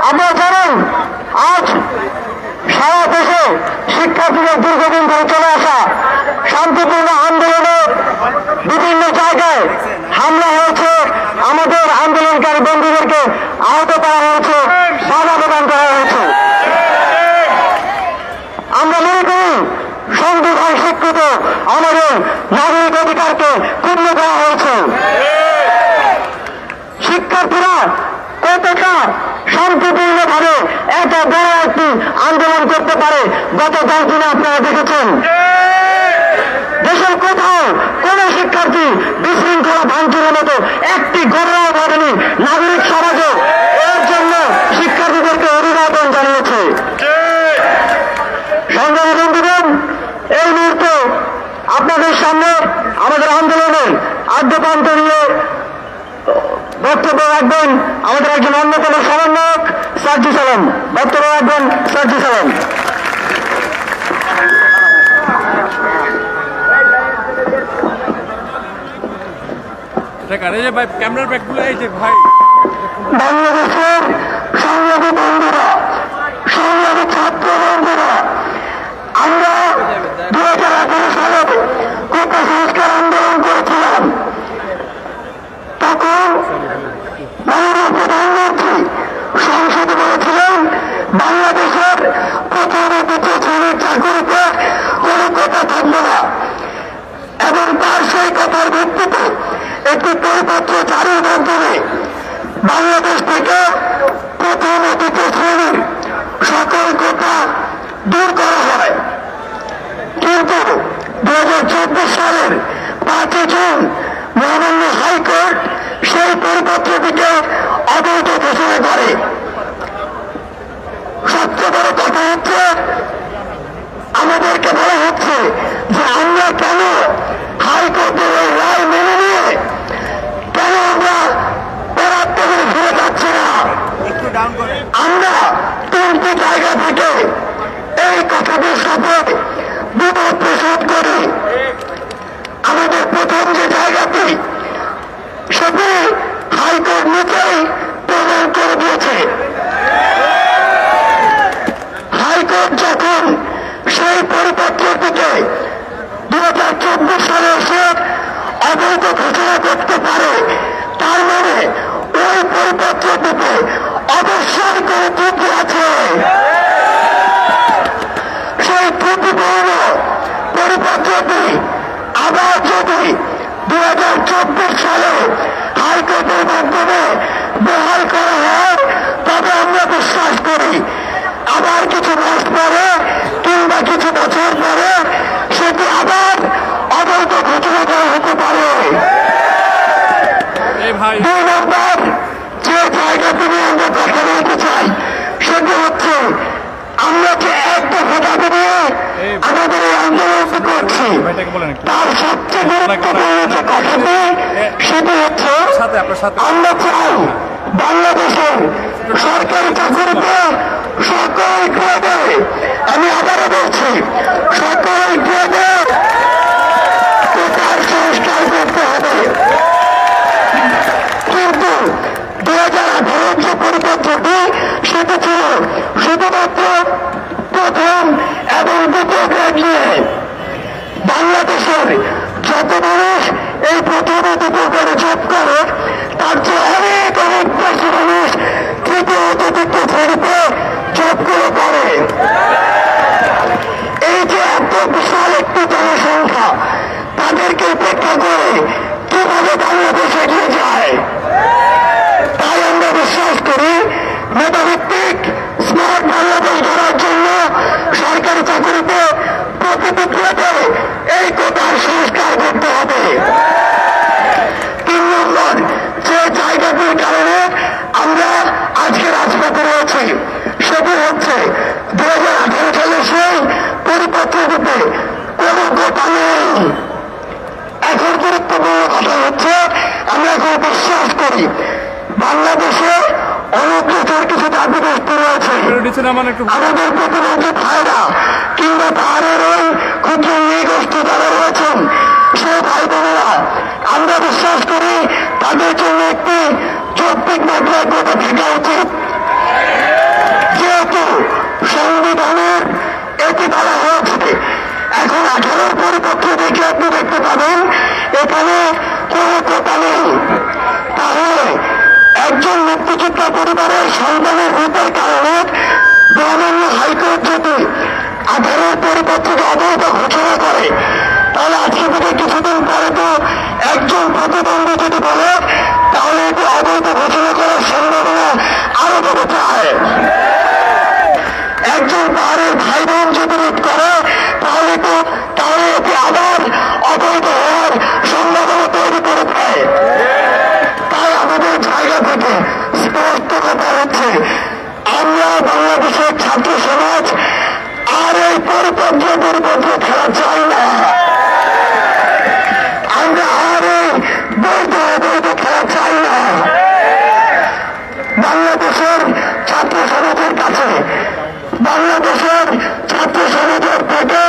আমরা জানেন আজ সারা দেশে শিক্ষার্থীদের দীর্ঘদিন ধরে চলে আসা শান্তিপূর্ণ আন্দোলনে বিভিন্ন জায়গায় হামলা হয়েছে, আমাদের আন্দোলনকারী বন্ধুদেরকে আহত করা হয়েছে, বাধা প্রদান করা হয়েছে। আমরা মনে করি সংবিধান স্বীকৃত আমাদের নাগরিক অধিকারকে ক্ষুণ্ণ করা হয়েছে। শিক্ষার্থীরা কতটা শান্তিপূর্ণভাবে এত বড় একটি আন্দোলন করতে পারে গত 10 দিনে আপনারা দেখেছেন। দেশের কোথাও কোন শিক্ষার্থী বিশৃঙ্খলা ভাঙচুরের মতো একটি ঘটনাও ঘটেনি। নাগরিক সমাজে এর জন্য শিক্ষার্থীদেরকে অভিবাদন জানিয়েছে। সংগ্রামী বন্ধুগণ, এই মুহূর্তে আপনাদের সামনে আমাদের আন্দোলনের আদ্যপ্রান্ত নিয়ে বক্তব্য রাখবেন আমাদের একজন অন্যতম সমন্বয়ক সাজ্জু সালাম। বক্তব্য রাখবেন সাজ্জু সালাম। ক্যামেরার ব্যাগগুলো এই যে ভাই, বাংলাদেশের সংগ্রামী বন্ধুরা, সংগ্রামী ছাত্র বন্ধুরা, আমরা 2018 সালে কোটা সংস্কার আন্দোলন করেছিলাম। তখন মাননীয় প্রধানমন্ত্রী সংসদে বলেছিলেন বাংলাদেশের প্রথম ও দ্বিতীয় শ্রেণীর চাকরিতে কোনো কোটা থাকবে না, এবং তার সেই কথার ভিত্তিতে একটি পরিপত্র জারির মাধ্যমে বাংলাদেশ থেকে প্রথম ও দ্বিতীয় শ্রেণীর সকল কোটা দূর করা হয়। কিন্তু 2024 সালের 5 জুন মহামান্য হাইকোর্ট সেই পরিপত্রটিকে অবৈধ ঘোষণা করে। সবচেয়ে বড় কথা হচ্ছে আমাদেরকে বলা হচ্ছে যে আমরা কেন হাইকোর্টের এই রায় মেনে নিয়ে কেন আমরা পরাত্মকে ফিরে যাচ্ছি না। আমরা 3টি জায়গা থেকে এই কথাটির সাথে বিপদ প্রসব করি। আমাদের প্রথম যে জায়গাটি সেটি হাইকোর্ট নিজেই প্রমাণ করে দিয়েছে। হাইকোর্ট যখন সেই পরিপত্রটিকে 2024 সালে এসে অবৈধ ঘোষণা করতে পারে, তার মানে ওই পরিপত্রটিতে অবশ্যই কোনো ত্রুটি আছে। সেই ত্রুটিপূর্ণ পরিপত্রটি আবার যদি 2024 সালে হাইকোর্টের মাধ্যমে বহাল করা হয়, তবে আমরা বিশ্বাস করি আবার কিছু মাস পরে কিংবা কিছু বছর পরে সেটি আবার অবৈধ ঘোষণা করা হতে পারে। 2 নম্বর যে জায়গাটি নিয়ে আমরা কথা বলতে চাই সেটি হচ্ছে আমরা যে এক দফা দাবি নিয়ে আমাদের এই আন্দোলনটি করছি, তার সবচেয়ে গুরুত্বপূর্ণ যে কথাটি সেটি হচ্ছে আমরা চাই বাংলাদেশের সরকারি চাকরিতে সকল গ্রেডে, আমি আবারও বলছি সকল গ্রেডে কোটার সংস্কার করতে হবে। কিন্তু 2018 যে পরিপত্রটি সেটি ছিল শুধুমাত্র প্রথম এবং দ্বিতীয় গ্রেড নিয়ে। বাংলাদেশের যত মানুষ এই প্রথম ও দ্বিতীয় গ্রেডে জব করে তার চেয়ে অনেক অনেক বেশি মানুষ তৃতীয় ও চতুর্থ শ্রেণীতে জবগুলো করে। এই যে এত বিশাল একটি জনসংখ্যা, তাদেরকে উপেক্ষা করে কিভাবে বাংলাদেশ এগিয়ে যায়? তাই আমরা বিশ্বাস করি মেধাভিত্তিক স্মার্ট বাংলাদেশ গড়ার জন্য সরকারি চাকরিতে প্রতিটি গ্রেডে এই কোটার সংস্কার করতে হবে। 3 নম্বর যে জায়গাটির কারণে আমরা আজকে রাজপথে রয়েছি সেটি হচ্ছে 2018 সালের সেই পরিপত্রটিতে কোনো কোটা নেই। এখন গুরুত্বপূর্ণ কথা হচ্ছে আমরা এখন বিশ্বাস করি বাংলাদেশে অনগ্রসর কিছু জাতিগোষ্ঠী রয়েছে, আমাদের প্রতিবন্ধী ভাইরা কিংবা পাহাড়ের ওই ক্ষুদ্র নৃগোষ্ঠী যারা রয়েছেন সে ভাই বোনেরা, আমরা বিশ্বাস করি তাদের জন্য একটি যৌক্তিক মাত্রায় এখানে কোনো কোটা নেই। তাহলে একজন মুক্তিযোদ্ধা পরিবারের সন্তানের রূপের কারণে মহামান্য হাইকোর্ট যদি 18 পরিপত্রকে অবৈধ ঘোষণা করে, তাহলে আজকে থেকে কিছুদিন পরে তো একজন প্রতিবন্ধী যদি বলে, তাহলে এটি অবৈধ ঘোষণা করার সম্ভাবনা আরো বেড়ে যায়। একজন পাহাড়ের ভাই বোন যদি রিট করে, তাহলে এটি আবার অবৈধ হওয়ার সম্ভাবনা তৈরি করে দেয়। তাই আমাদের জায়গা থেকে স্পষ্ট কথা হচ্ছে, আমরা বাংলাদেশের ছাত্র সমাজ আর এই পরিপত্র খেলা চাই না। আমরা আর এই বৈধ অবৈধ খেলা চাই না। বাংলাদেশের ছাত্র সমাজের কাছে, বাংলাদেশের ছাত্র সমাজের থেকে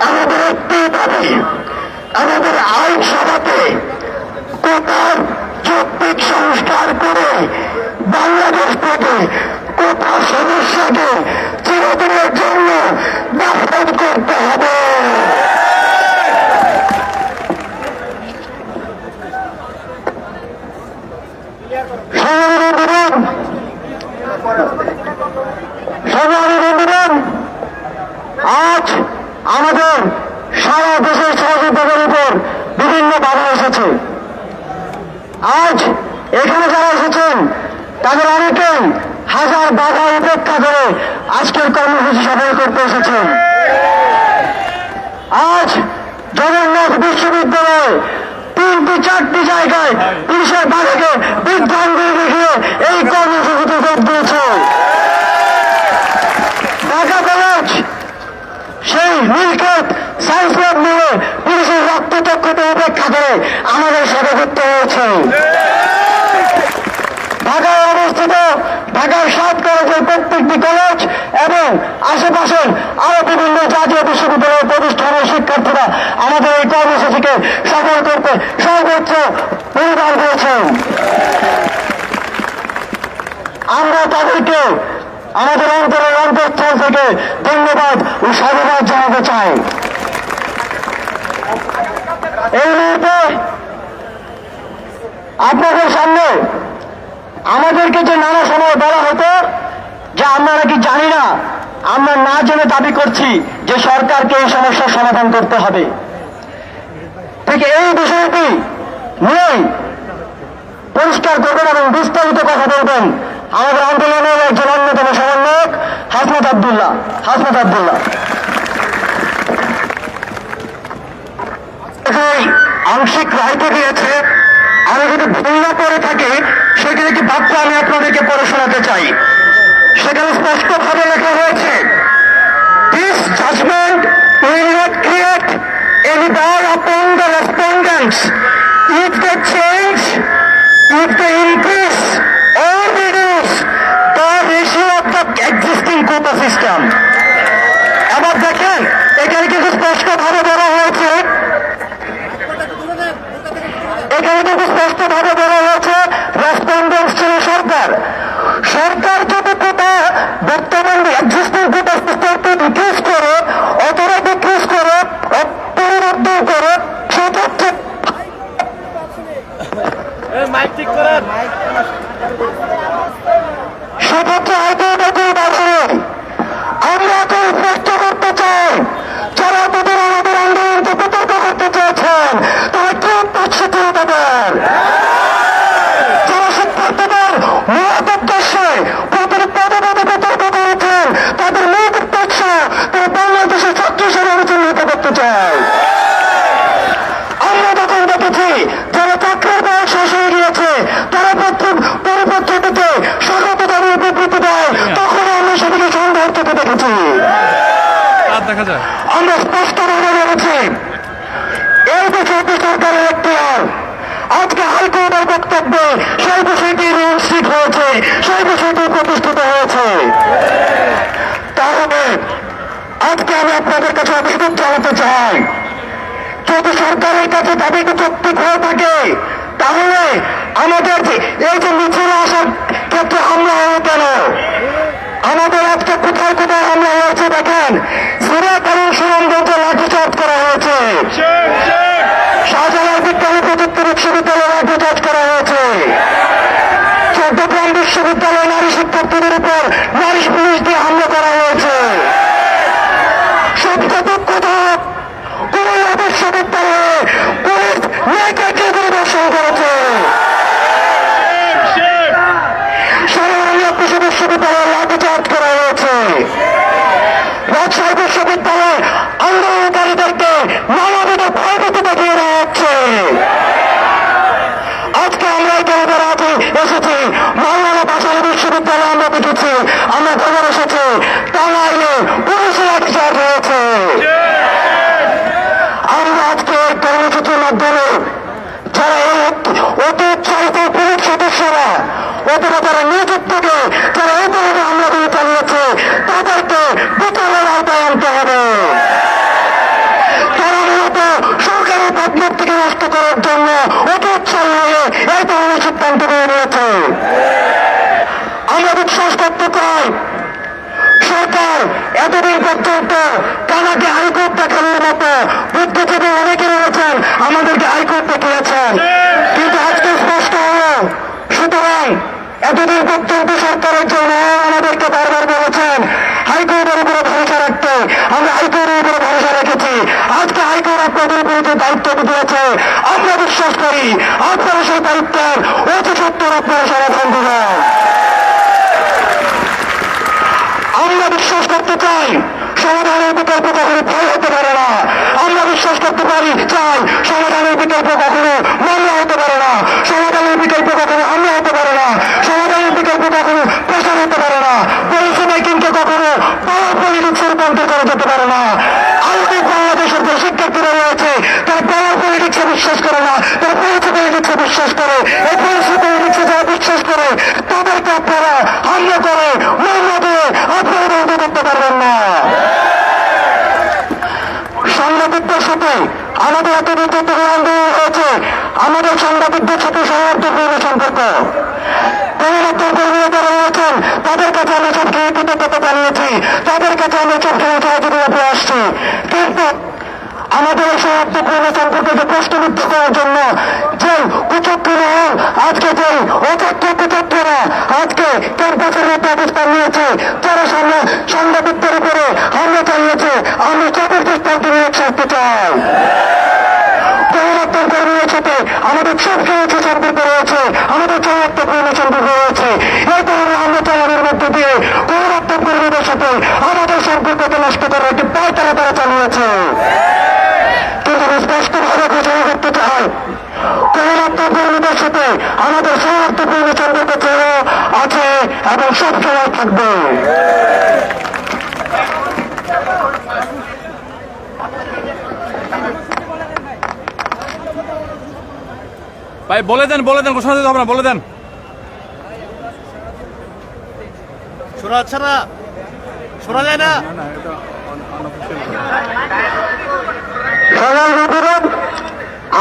আমাদের একটি দাবি, আমাদের আইনসভাতে কোটার যৌক্তিক সংস্কার করে বাংলাদেশ থেকে কোটার সমস্যাকে চিরদিনের জন্য দাফন করতে হবে। আজ আমাদের সারা দেশের সহযোগিতার উপর বিভিন্ন বাধা এসেছে। আজ এখানে যারা এসেছেন তাদের অনেকেই হাজার বাধা উপেক্ষা করে আজকের কর্মসূচি সফল করতে এসেছেন। আজ জগন্নাথ বিশ্ববিদ্যালয়ে 3-4টি জায়গায় পুলিশের বাধাকে বিভ্রান্তি দেখিয়ে এই কর্মসূচিতে যোগ দিয়েছে। ঢাকা কলেজ সেই নীলক্ষেত সায়েন্স ল্যাব নিয়ে পুলিশের রক্তচক্ষুতে উপেক্ষা করে আমাদের সাথে যুক্ত হয়েছে। ঢাকায় অবস্থিত ঢাকার 7 কলেজের প্রত্যেকটি কলেজ এবং আশেপাশের আরো বিভিন্ন জাতীয় বিশ্ববিদ্যালয়ের প্রতিষ্ঠানের শিক্ষার্থীরা আমাদের এই কর্মসূচিকে সফল করতে সর্বোচ্চ অনুদান দিয়েছেন। আমরা তাদেরকে আমাদের অন্তরের অন্তঃস্থল থেকে ধন্যবাদ ও সাধুবাদ জানাতে চাই। এই মুহূর্তে আপনাদের সামনে আমাদেরকে যে নানা সময় বলা হতো যে আমরা নাকি জানি না, আমরা না জেনে দাবি করছি যে সরকারকে এই সমস্যার সমাধান করতে হবে। ঠিক এই বিষয়টি নিয়েই পরিষ্কার করবেন এবং বিস্তারিত কথা বলবেন আমাদের আন্দোলনের একজন অন্যতম সমন্বয়ক হাসনাত আব্দুল্লাহ। আংশিক রায়তে দিয়েছে, আমি যদি ভুল না করে থাকি সেখানে একটি বাক্য আমি আপনাদেরকে পড়ে শোনাতে চাই। সেখানে স্পষ্টভাবে লেখা হয়েছে, this judgment will not create any bar upon the respondents if they change, if they increase or reduce the ratio of the existing quota system. আবার দেখেন এখানে কিন্তু স্পষ্টভাবে বলা হয়েছে, রেসপন্ডেন্টস ছিল সরকার। সরকার যদি কোটা বর্তমান এক্সিস্টিং কোটা সিস্টেমকে ডিক্রিজ করে, অথবা ডিক্রিজ করে, পরিবর্তন করে, সেক্ষেত্রে আমরা এখন স্পষ্ট করতে চাই, যারা তাদের আমাদের আন্দোলনকে বিতর্ক করতে চেয়েছেন তারা কি উদ্দেশ্য ছিল তাদের, যারা শিক্ষার্থীদের মূলত উদ্দেশ্যে প্রতির পদে পদে বিতর্ক করেছেন তাদের মূল উদ্দেশ্য তারা বাংলাদেশের ছাত্র সমাজ চিহ্নিত করতে চায়। আমরা যখন দেখেছি যারা চাকরির বয়স শেষ হয়ে গিয়েছে তারা পরিপত্রটিতে স্বাগত জানিয়ে বিবৃতি দেয়, তখন আমরা সেদিকে সন্দেহ থেকে দেখেছি। আমরা স্পষ্টভাবে বলেছি এই বিষয়টি সরকারের এখতিয়ার। আজকে হাইকোর্টের বক্তব্যে সেই বিষয়টি নিশ্চিত হয়েছে, সেই বিষয়টি প্রতিষ্ঠিত হয়েছে। তাহলে আজকে আমি আপনাদের কাছে অভিযোগ জানাতে চাই, যদি সরকারের কাছে দাবিটি যৌক্তিক হয়ে থাকে তাহলে আমাদের এই যে মিছিল আসার ক্ষেত্রে হামলা হলো কেন, আমাদের আজকে কোথায় কোথায় হামলা হয়েছে দেখেন। সিরিয়া কারণ সুনামগঞ্জে লাঠিচার্জ করা হয়েছে, শাহজালাল বিজ্ঞানী বিশ্ববিদ্যালয়ে নারী শিক্ষার্থীদের উপর নারী পুলিশ দিয়ে হামলা করা হয়েছে। সবচেয়ে দুঃখজনক, কুমিল্লা বিশ্ববিদ্যালয়ে পুলিশ মেয়েকে পরিদর্শন করেছে। কৃষি বিশ্ববিদ্যালয়ে লাঠিচার্জ করা হয়েছে। রাজশাহী বিশ্ববিদ্যালয়ে আন্দোলনকারীদেরকে নানাবিধ ভয়ভীতি দেখিয়ে দেওয়া হচ্ছে। আজকে আমরা এখানে যারা আছি এসেছি মাওলানা ভাসানী বিশ্ববিদ্যালয়ে, আমরা দেখেছি, আমরা খবর এসেছি টাঙ্গাইলে পুলিশের লাঠিচার্জ হয়েছে। আমরা আজকে এই কর্মসূচির মাধ্যমে যারা এই অতি উৎসাহিত পুলিশ সদস্যরা অথবা যারা নিযুক্ত থেকে যারা এই ধরনের হামলাগুলি চালিয়েছে তাদেরকে বিচারের আওতায় আনতে হবে। তারা মূলত সরকারি ভাবমূর্তিকে নষ্ট করার জন্য অতি উৎসাহী হয়ে এই ধরনের সিদ্ধান্ত নিয়ে নিয়েছে। আমরা বিশ্বাস করতে চাই সরকার এতদিন পর্যন্ত কানাকে হাইকোর্ট দেখানোর মতো বুদ্ধিজীবী অনেকে রয়েছেন, আমাদেরকে হাইকোর্ট দেখিয়েছেন, কিন্তু আজকে স্পষ্ট হলো। সুতরাং এতদিন পর্যন্ত সরকারের জন্য আমাদেরকে বারবার বলেছেন হাইকোর্টের উপরে ভরসা রাখতে, আমরা হাইকোর্টের উপরে ভরসা রেখেছি। আজকে হাইকোর্ট আপনাদের উপরে যে দায়িত্ব দিয়েছে আমরা বিশ্বাস করি আপনারা সেই দায়িত্বের অতি সত্তর আপনারা সমাধান দেবেন। আমরা বিশ্বাস করতে চাই সমাধানের বিকল্প কখনো ভয় হতে পারে না। আমরা বিশ্বাস করতে চাই সমাধানের বিকল্প কখনো মামলা হতে পারে না। সমাধানের বিকল্প কখনো হামলা হতে পারে না। সমাধানের বিকল্প কখনো প্রেশার হতে পারে না। পলিসি মেকিংকে কখনো পাওয়ার পলিটিক্সে রূপান্তর করা যেতে পারে না। আধুনিক বাংলাদেশের যে শিক্ষার্থীরা রয়েছে তারা পাওয়ার পলিটিক্সে বিশ্বাস করে না, তারা পলিসি পলিটিক্সে বিশ্বাস করে। এই পলিসি পলিটিক্সে যারা বিশ্বাস করে তাদেরকে আপনারা হামলা করে মামলা দিয়ে আপনারা বন্ধ করতে পারবেন না। সাংবাদিকদের সাথে আমাদের এত বিতর্ক আন্দোলন হয়েছে, আমাদের সাংবাদিকদের সাথে সৌহার্দ্যপূর্ণ সম্পর্ক। গণমাধ্যম কর্মীরা যারা রয়েছেন তাদের কাছে আমরা সবসময় কৃতজ্ঞতা জানিয়েছি, তাদের কাছে আমরা সবসময় সহযোগিতা পেয়ে আসছি। কিন্তু আমাদের এই সৌহার্দ্যপূর্ণ সম্পর্ককে প্রশ্নবিদ্ধ করার জন্য যে কুচক্রীরা আজকে যে অযোগ্য কুচক্রীরা আজকে ক্যাম্পাসের মধ্যে অবস্থান নিয়েছে, যারা সাংবাদিকদের উপরে হামলা চালিয়েছে, আমরা তাদের দৃষ্টান্ত নিয়ে ছাড়তে চাই। গণমাধ্যম কর্মীদের সাথে আমাদের সবসময় সম্পর্ক রয়েছে, আমাদের সৌহার্দ্যপূর্ণ সম্পর্ক রয়েছে। এই ধরনের হামলা চালানোর মধ্যে দিয়ে গণমাধ্যম কর্মীদের সাথে আমাদের সম্পর্ককে নষ্ট করার একটি পায়তারা তারা চালিয়েছে। কিন্তু আমি স্পষ্টভাবে ঘোষণা করতে চাই গণমাধ্যম কর্মীদের সাথে আমাদের সৌহার্দ্যপূর্ণ সম্পর্ক আছে এবং সবসময় থাকবে। ভাই বলে দেন ঘোষণা দিতে হবে না, বলে দেন। শোনা যাচ্ছে না, শোনা যায় না। সবাই বন্ধুগণ,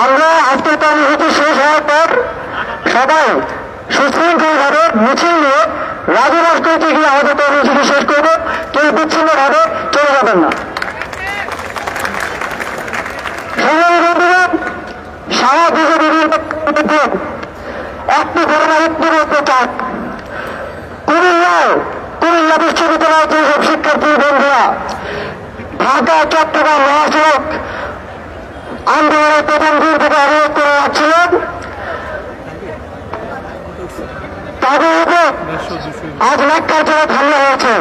আমরা আজকের কর্মসূচি শেষ হওয়ার পর সবাই সুশৃঙ্খলভাবে মিছিল নিয়ে রাজু রাষ্ট্রকে গিয়ে আমাদের কর্মসূচি শেষ করবো। কেউ বিচ্ছিন্নভাবে চলে যাবেন না। সবাই বন্ধুগণ, সারা দেশে বিভিন্ন একটি ঘটনা একটি চাপ কুমিল্লা বিশ্ববিদ্যালয়ের যেসব শিক্ষার্থী বন্ধুরা ঢাকা চট্টগ্রাম মহাসড়ক আন্দোলনের প্রথম দিন থেকে অবরোধ করে যাচ্ছিলেন, তাদের উপর আজ ন্যাক্কারজনক হামলা হয়েছে।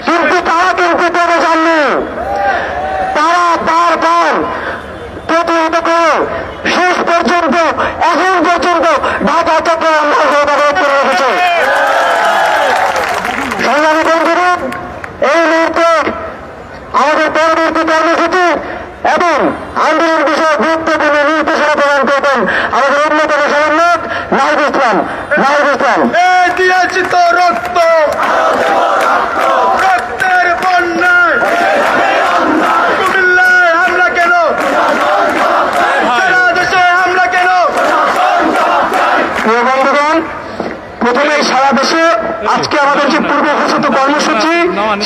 কিন্তু তারা কিন্তু করে যাননি, তারা বারবার প্রতিহত করে শেষ পর্যন্ত এখন পর্যন্ত ঢাকা চট্টগ্রাম অবরোধ করে রেখেছে। সংগ্রামী বন্ধুরা, এই মুহূর্তে আমাদের পরবর্তী কর্মসূচি এবং আন্দোলন বিষয়ে গুরুত্বপূর্ণ নির্দেশনা প্রদান করবেন আমাদের অন্যতম সমন্বয়ক নাহিদ ইসলাম। দিয়েছি তো রক্ত, রক্তের বন্যায় কুমিল্লায় হামলা কেন, সারা দেশে হামলা কেন? প্রিয় বন্ধুগণ, প্রথমেই সারা দেশে আজকে আমাদের যে পূর্ব ঘোষিত কর্মসূচি,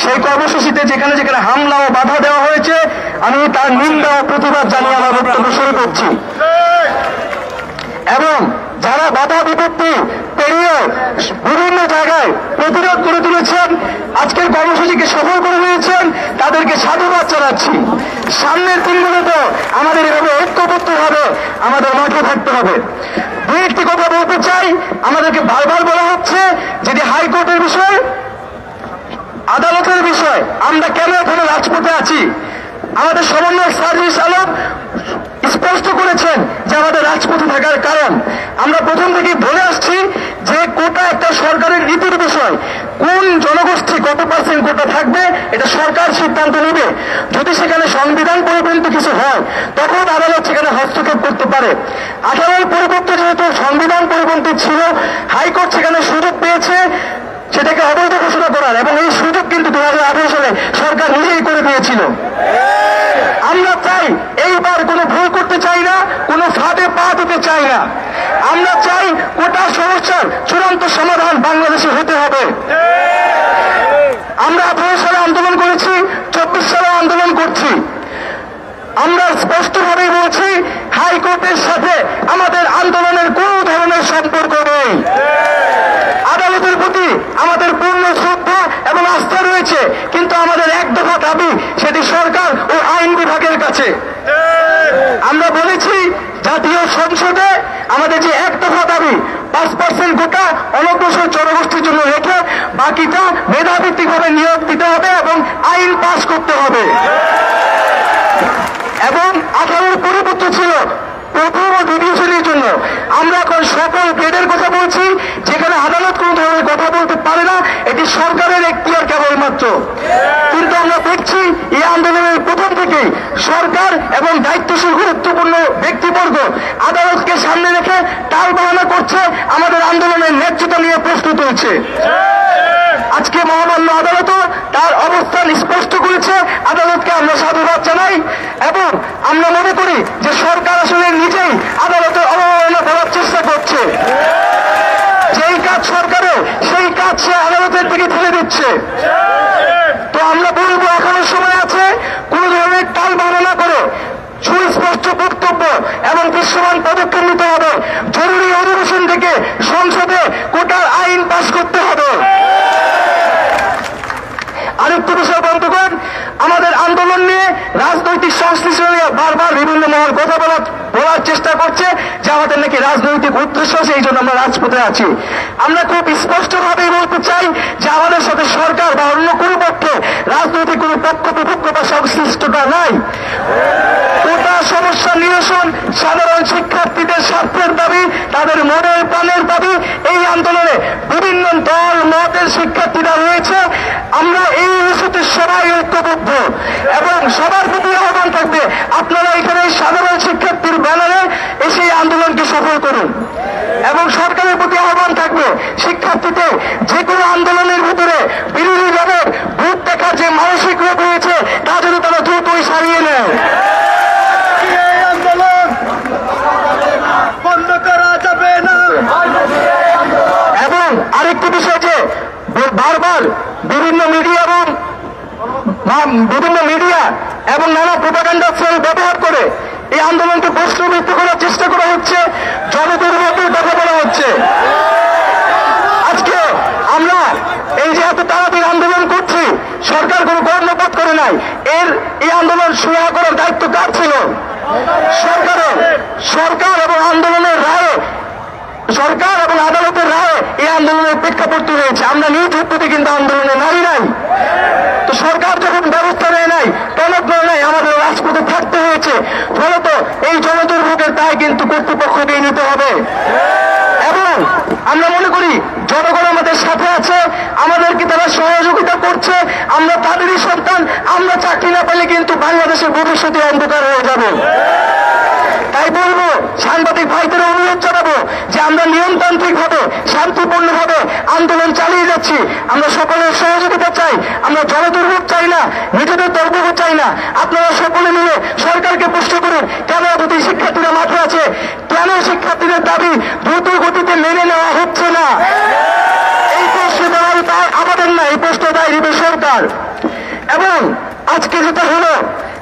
সেই কর্মসূচিতে যেখানে যেখানে হামলা ও বাধা দেওয়া হয়েছে আমি তার নিন্দা ও প্রতিবাদ জানিয়ে আমার বক্তব্য শুরু করছি। এবং যারা বাধা বিপত্তি পেরিয়ে বিভিন্ন জায়গায় প্রতিরোধ করে তুলেছেন, আজকের কর্মসূচিকে সফল করে নিয়েছেন, তাদেরকে সাধুবাদ জানাচ্ছি। সামনের দিনগুলোতে আমাদের এভাবে ঐক্যবদ্ধভাবে আমাদের মাঠে থাকতে হবে। দু একটি কথা বলতে চাই, আমাদেরকে বারবার বলা হচ্ছে যদি হাইকোর্টের বিষয়, আদালতের বিষয়, আমরা কেন এখানে রাজপথে আছি। আমাদের সমন্বয় সার্ভিস আলম স্পষ্ট করেছেন যে আমাদের রাজপথে থাকার কারণ। আমরা প্রথম থেকে বলে আসছি যে কোটা একটা সরকারের নীতির বিষয়, কোন জনগোষ্ঠী কত পার্সেন্ট কোটা থাকবে এটা সরকার সিদ্ধান্ত নেবে। যদি সেখানে সংবিধান পরিপন্থী কিছু হয় তখন আদালত সেখানে হস্তক্ষেপ করতে পারে। 18 পরিবর্তন যেহেতু সংবিধান পরিপন্থী ছিল, হাইকোর্ট সেখানে সুযোগ পেয়েছে সেটাকে অবৈধ ঘোষণা করার, এবং এই সুযোগ কিন্তু 2018 সালে সরকার নিজেই করে দিয়েছিল। আমরা চাই এইবার কোনো ভুল করতে চাই না, কোনো ফাঁদে পা দিতে চাই না। আমরা চাই কোটা সমস্যার চূড়ান্ত সমাধান বাংলাদেশে হতে হবে। আমরা 18 সালে আন্দোলন করেছি, 24 সালে আন্দোলন করছি। আমরা স্পষ্টভাবেই বলছি হাইকোর্টের সাথে আমাদের আন্দোলনের কোনো ধরনের সম্পর্ক নেই। আদালতের প্রতি আমাদের পূর্ণ শ্রদ্ধা এবং আস্থা রয়েছে, কিন্তু আমাদের এক দফা দাবি সেটি সরকার ও আইন বিভাগের কাছে। আমরা বলেছি জাতীয় সংসদে আমাদের যে এক দফা দাবি 5% কোটা অনগ্রসর জনগোষ্ঠীর জন্য রেখে বাকিটা মেধাভিত্তিকভাবে নিয়োগ দিতে হবে এবং আইন পাস করতে হবে। এবং 18 পরিবর্তন ছিল প্রথম ও দ্বিতীয় শ্রেণীর জন্য। আমরা এখন সকল গ্রেডের কথা বলছি, যেখানে আদালত কোন ধরনের কথা বলতে পারে না, এটি সরকারের এখতিয়ার কেবলমাত্র। কিন্তু আমরা দেখছি এই আন্দোলনের প্রথম থেকেই সরকার এবং দায়িত্বশীল গুরুত্বপূর্ণ ব্যক্তিবর্গ আদালতকে সামনে রেখে টাল বাহানা করছে, আমাদের আন্দোলনের ন্যায্যতা নিয়ে প্রশ্ন তুলছে। আজকে মহামান্য আদালতও তার অবস্থান স্পষ্ট করেছে, আদালতকে আমরা সাধুবাদ জানাই। এবং আমরা মনে করি যে সরকার আসলে নিজেই আদালতের অবমাননা করার চেষ্টা করছে। যেই কাজ সরকারের, সেই কাজ সে আদালতের দিকে ঠেলে দিচ্ছে। তো আমরা বলবো এখনো সময় আছে, কোন ধরনের টাল বাহানা করে সুস্পষ্ট বক্তব্য এবং দৃশ্যমান পদক্ষেপ নিতে হবে। জরুরি অধিবেশন থেকে সংসদে কোটার আইন পাস করতে হবে। আরেকটি বিষয় বন্ধুগণ, আমাদের আন্দোলন নিয়ে রাজনৈতিক সংশ্লিষ্ট নিয়ে বারবার বিভিন্ন মহল কথা বলার চেষ্টা করছে যে আমাদের নাকি রাজনৈতিক উদ্দেশ্য আছে, এই জন্য আমরা রাজপথে আছি। আমরা খুব স্পষ্টভাবেই বলতে চাই যে আমাদের সাথে সরকার বা অন্য কোনো পক্ষে রাজনৈতিক কোনো পক্ষ বিপক্ষ বা সংশ্লিষ্টতা নাই। কোটা সমস্যা নিরসন সাধারণ শিক্ষার্থীদের স্বার্থের দাবি, তাদের মনের প্রাণের দাবি। এই আন্দোলনে বিভিন্ন দল মতের শিক্ষার্থীরা রয়েছে। আমরা এই ইস্যুতে সবাই ঐক্যবদ্ধ এবং সবার প্রতি আহ্বান থাকবে আপনারা এখানে সাধারণ শিক্ষার্থীর ব্যানারে এসে এই আন্দোলনকে সফল করুন। এবং সরকারের প্রতি আহ্বান থাকবে শিক্ষার্থীদের যে কোনো আন্দোলনের ভিতরে বিরোধী দলের ভোট দেখার যে মানসিক রোগ হয়েছে তা যদি তারা দ্রুতই সারিয়ে নেয়। আন্দোলন বন্ধ করা যাবে না। এবং আরেকটি বিষয় যে বারবার বিভিন্ন মিডিয়া এবং নানা প্রোপাগান্ডা সেল ব্যবহার করে এই আন্দোলনকে প্রশ্নবিদ্ধ করার চেষ্টা করা হচ্ছে, জনদুর্ভোগের কথা বলা হচ্ছে। আজকে আমরা এই যে এত তাড়াতাড়ি আন্দোলন করছি, সরকার কোনো কর্ণপাত করে নাই। এই আন্দোলন সুরাহা করার দায়িত্ব কার ছিল? সরকারের। সরকার এবং আন্দোলনের রায়ে, সরকার এবং আদালতের রায়ে এই আন্দোলনের প্রেক্ষাপট হয়েছে। আমরা নিজ উত্তরে কিন্তু আন্দোলনে নারী নাই। তো সরকার যখন ব্যবস্থা নেয় নাই, টনক নাই, আমাদের রাজপথে থাকতে হয়েছে। ফলত এই জনদুর্ভোগের দায় কিন্তু কর্তৃপক্ষকে নিতে হবে। এবং আমরা মনে করি জনগণ আমাদের সাথে আছে, আমাদেরকে তারা সহযোগিতা করছে। আমরা তাদেরই সন্তান। আমরা চাকরি না পেলে কিন্তু বাংলাদেশের ভবিষ্যতে অন্ধকার হয়ে যাবে। তাই বলবো, সাংবাদিক ভাইদের অনুরোধ জানাবো যে আমরা নিয়মতান্ত্রিক ভাবে শান্তিপূর্ণভাবে আন্দোলন চালিয়ে যাচ্ছি। আমরা সকলের সহযোগিতা চাই, আমরা জনদুর্ভোগ চাই না, নিজেদের দুর্ভোগ চাই না। আপনারা সকলে মিলে সরকারকে প্রশ্ন করুন কেন যদি শিক্ষার্থীরা মাঠে আছে, কেন শিক্ষার্থীদের দাবি দ্রুত গতিতে মেনে নেওয়া হচ্ছে না। এই প্রশ্ন দেওয়ার দায় আমাদের না, এই প্রশ্ন দায় দিবে সরকার। এবং আজকে যেটা হলো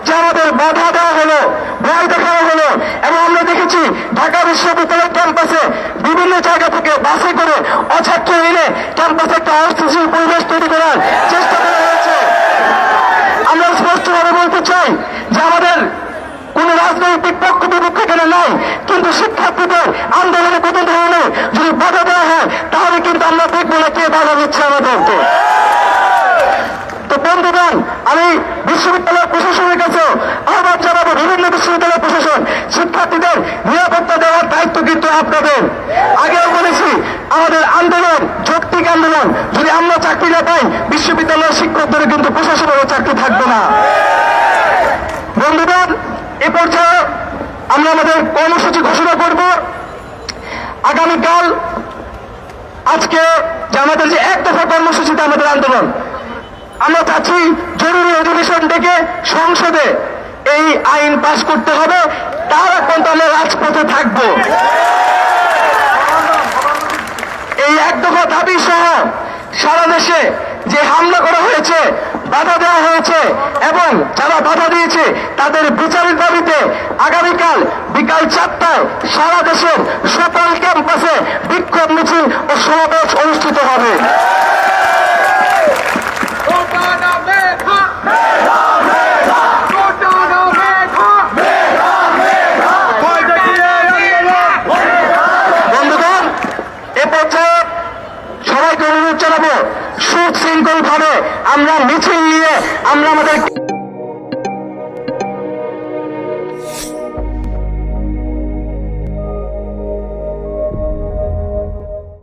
যে আমাদের বাধা দেওয়া হলো, ভয় দেখানো হলো, এবং আমরা দেখেছি ঢাকা বিশ্ববিদ্যালয় ক্যাম্পাসে বিভিন্ন জায়গা থেকে বাসে করে অছাত্র এনে ক্যাম্পাসে একটা অস্থিতিশীল পরিবেশ তৈরি করার চেষ্টা করা হয়েছে। আমরা স্পষ্টভাবে বলতে চাই যে আমাদের কোন রাজনৈতিক পক্ষ বিপক্ষ এখানে নাই, কিন্তু শিক্ষার্থীদের আন্দোলনে কোনো ধরনের যদি বাধা দেওয়া হয় তাহলে কিন্তু আমরা দেখবো না কে বাধা দিচ্ছে আমাদেরকে। তো বন্ধুগণ, আমি বিশ্ববিদ্যালয় প্রশাসনের কাছে আহ্বান জানাবো, বিভিন্ন বিশ্ববিদ্যালয় প্রশাসন, শিক্ষার্থীদের নিরাপত্তা দেওয়ার দায়িত্ব কিন্তু আপনাদের। আগেও বলেছি, আমাদের আন্দোলন যৌক্তিক আন্দোলন, যদি আমরা চাকরি না পাই বিশ্ববিদ্যালয়ের শিক্ষকদের কিন্তু প্রশাসনেরও চাকরি থাকবে না। বন্ধুগণ, এ পর্যায়ে আমরা আমাদের কর্মসূচি ঘোষণা করব। আগামীকাল আজকে যে আমাদের যে এক দফা কর্মসূচিতে আমাদের আন্দোলন, আমরা চাচ্ছি জরুরি অধিবেশন ডেকে সংসদে এই আইন পাশ করতে হবে, তার এখন আমরা রাজপথে থাকবো। এই এক দফা দাবি সহ সারা দেশে যে হামলা করা হয়েছে, বাধা দেওয়া হয়েছে এবং যারা বাধা দিয়েছে তাদের বিচারের দাবিতে আগামীকাল বিকাল 4টায় সারা দেশের সকল ক্যাম্পাসে বিক্ষোভ মিছিল ও সমাবেশ অনুষ্ঠিত হবে। বন্ধুগণ, এ পর্যায়ে সবাইকে অনুরোধ জানাবো, সুশৃঙ্খল ভাবে আমরা মিছিল নিয়ে আমরা আমাদের